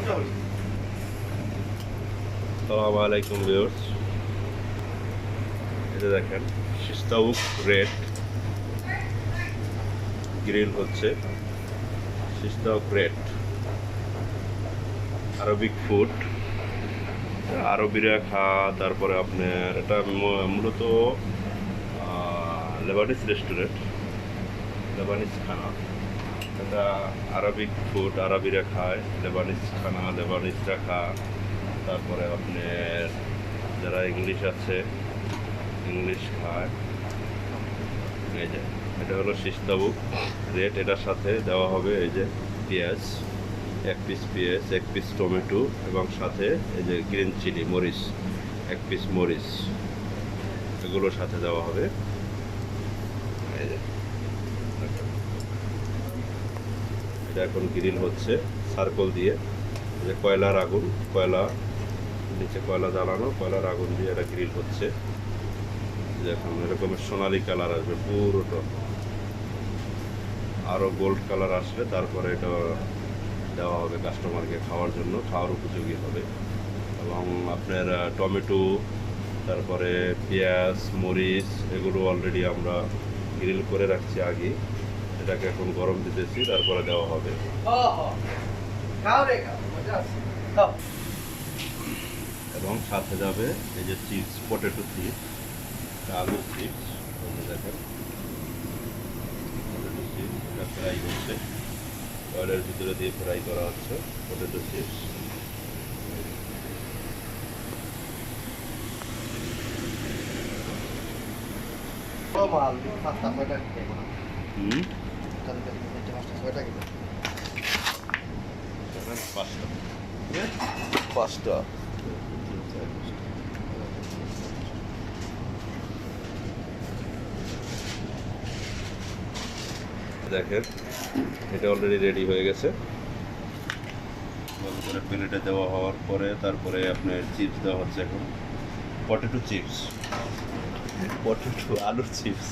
আসসালামু আলাইকুম ভিউয়ার্স, এটা দেখেন তাওuk রেড গ্রিল হচ্ছে। তাওuk রেড আরবিক ফুড, আরবিরা তারপরে আপনার এটা মূলত লেবানিজ রেস্টুরেন্ট, লেবানিজ খানা। এটা আরবিক ফুড, আরবিরা খায়, লেবানিজ খানা লেবানিজরা খায়। তারপরে আপনার যারা ইংলিশ আছে ইংলিশ খায়। এই যে এটা হলো তাওuk রেড, এটার সাথে দেওয়া হবে এই যে পেঁয়াজ, এক পিস পেঁয়াজ, এক পিস টমেটো এবং সাথে এই যে গ্রিন চিলি মরিচ, এক পিস মরিচ, এগুলোর সাথে দেওয়া হবে। এই যে এটা এখন গ্রিল হচ্ছে সার্কল দিয়ে, যে কয়লার আগুন, কয়লা নিচে কয়লা জ্বালানো, কয়লার আগুন দিয়ে এটা গ্রিল হচ্ছে। এখন এরকমের সোনালি কালার আসবে পুরোটা, আরও গোল্ড কালার আসলে তারপরে এটা দেওয়া হবে কাস্টমারকে খাওয়ার জন্য, খাওয়ার উপযোগী হবে। এবং আপনার টমেটো, তারপরে পেঁয়াজ, মরিচ, এগুলো অলরেডি আমরা গ্রিল করে রাখছি আগে, এটাকে এখন গরম দিতেছি, তারপরে দেওয়া হবে। এবং সাথে যাবে এই যে চিপস, পটেটো চিপস, আলু চিপস, দেখেন পটেটো চিপস, এটা ফ্রাই হচ্ছে, অয়েলের ভিতরে দিয়ে ফ্রাই করা হচ্ছে পটেটো চিপস। পাঁচটা দেখেন এটা অলরেডি রেডি হয়ে গেছে। করে প্লেটে দেওয়া হওয়ার পরে তারপরে আপনার চিপস দেওয়া হচ্ছে। এখন পটেটো চিপস, পটেটো আলুর চিপস।